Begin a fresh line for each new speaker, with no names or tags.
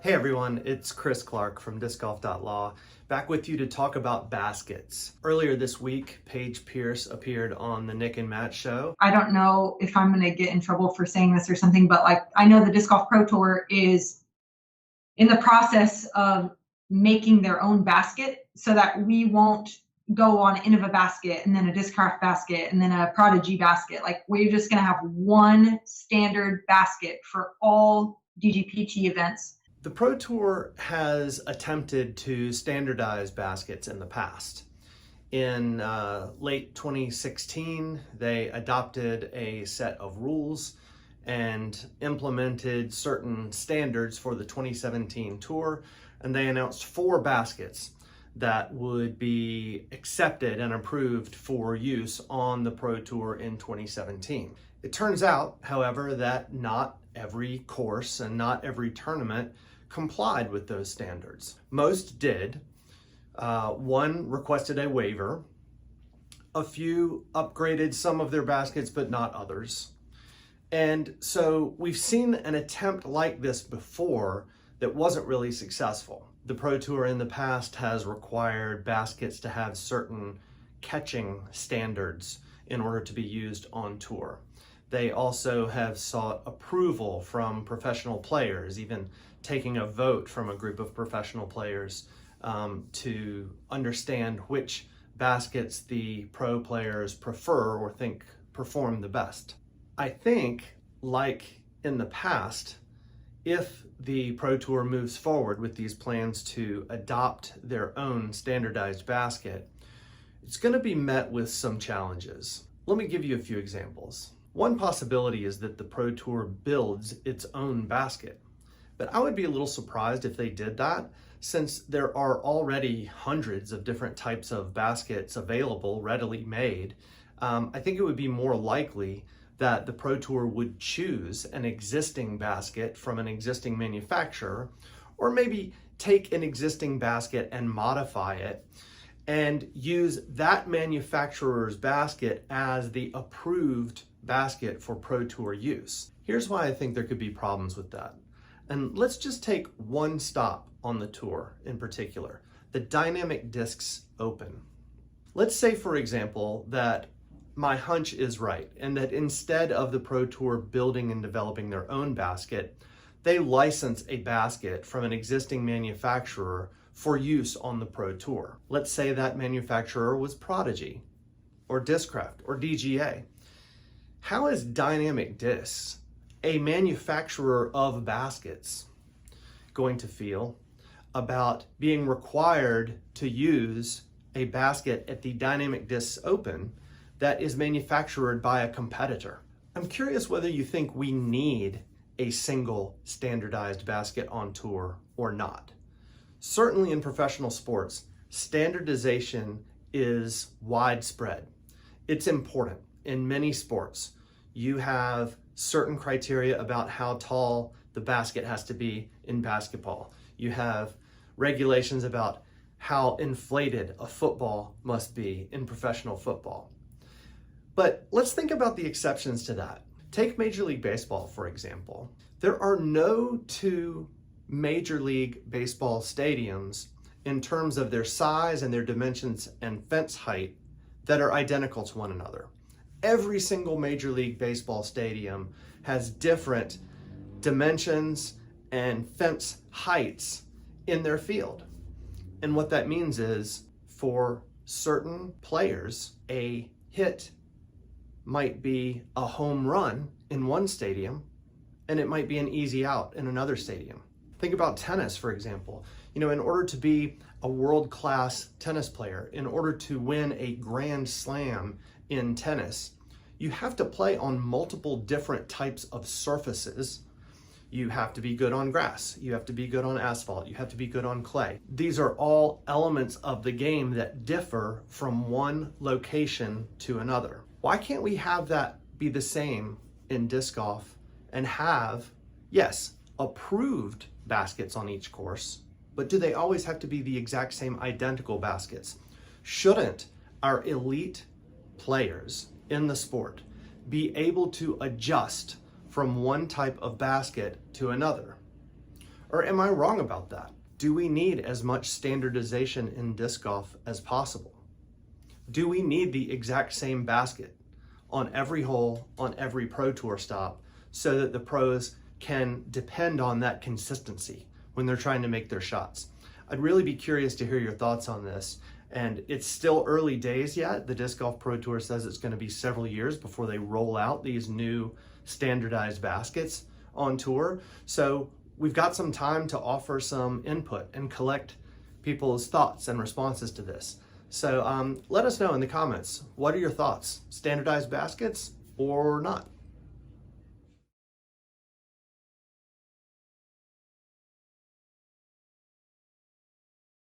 Hey everyone, it's Chris Clark from discgolf.law, back with you to talk about baskets. Earlier this week, Paige Pierce appeared on the Nick and Matt show.
I don't know if I'm going to get in trouble for saying this or something, but I know the Disc Golf Pro Tour is in the process of making their own basket so that we won't go on Innova basket and then a Discraft basket and then a Prodigy basket. We're just going to have one standard basket for all DGPT events.
The Pro Tour has attempted to standardize baskets in the past. In late 2016, they adopted a set of rules and implemented certain standards for the 2017 tour, and they announced 4 baskets that would be accepted and approved for use on the Pro Tour in 2017. It turns out, however, that not every course and not every tournament complied with those standards. Most did. One requested a waiver. A few upgraded some of their baskets, but not others. And so we've seen an attempt like this before that wasn't really successful. The Pro Tour in the past has required baskets to have certain catching standards in order to be used on tour. They also have sought approval from professional players, even taking a vote from a group of professional players to understand which baskets the pro players prefer or think perform the best. I think, like in the past, if the Pro Tour moves forward with these plans to adopt their own standardized basket, it's going to be met with some challenges. Let me give you a few examples. One possibility is that the Pro Tour builds its own basket, but I would be a little surprised if they did that, since there are already hundreds of different types of baskets available, readily made. I think it would be more likely that the Pro Tour would choose an existing basket from an existing manufacturer, or maybe take an existing basket and modify it and use that manufacturer's basket as the approved basket for Pro Tour use. Here's why I think there could be problems with that. And let's just take one stop on the tour in particular, the Dynamic Discs Open. Let's say, for example, that my hunch is right, and that instead of the Pro Tour building and developing their own basket, they license a basket from an existing manufacturer for use on the Pro Tour. Let's say that manufacturer was Prodigy, or Discraft, or DGA. How is Dynamic Discs, a manufacturer of baskets, going to feel about being required to use a basket at the Dynamic Discs Open that is manufactured by a competitor? I'm curious whether you think we need a single standardized basket on tour or not. Certainly in professional sports, standardization is widespread. It's important. In many sports, you have certain criteria about how tall the basket has to be in basketball. You have regulations about how inflated a football must be in professional football. But let's think about the exceptions to that. Take Major League Baseball, for example. There are no 2 Major League Baseball stadiums in terms of their size and their dimensions and fence height that are identical to one another. Every single Major League Baseball stadium has different dimensions and fence heights in their field. And what that means is, for certain players, a hit might be a home run in one stadium, and it might be an easy out in another stadium. Think about tennis, for example. In order to be a world-class tennis player, in order to win a Grand Slam in tennis, you have to play on multiple different types of surfaces. You have to be good on grass, you have to be good on asphalt, you have to be good on clay. These are all elements of the game that differ from one location to another. Why can't we have that be the same in disc golf and have, yes, approved baskets on each course, but do they always have to be the exact same identical baskets? Shouldn't our elite players in the sport be able to adjust from one type of basket to another? Or am I wrong about that? Do we need as much standardization in disc golf as possible? Do we need the exact same basket on every hole, on every Pro Tour stop, so that the pros can depend on that consistency when they're trying to make their shots? I'd really be curious to hear your thoughts on this. And it's still early days yet. The Disc Golf Pro Tour says it's going to be several years before they roll out these new standardized baskets on tour. So we've got some time to offer some input and collect people's thoughts and responses to this. So let us know in the comments, what are your thoughts? Standardized baskets or not?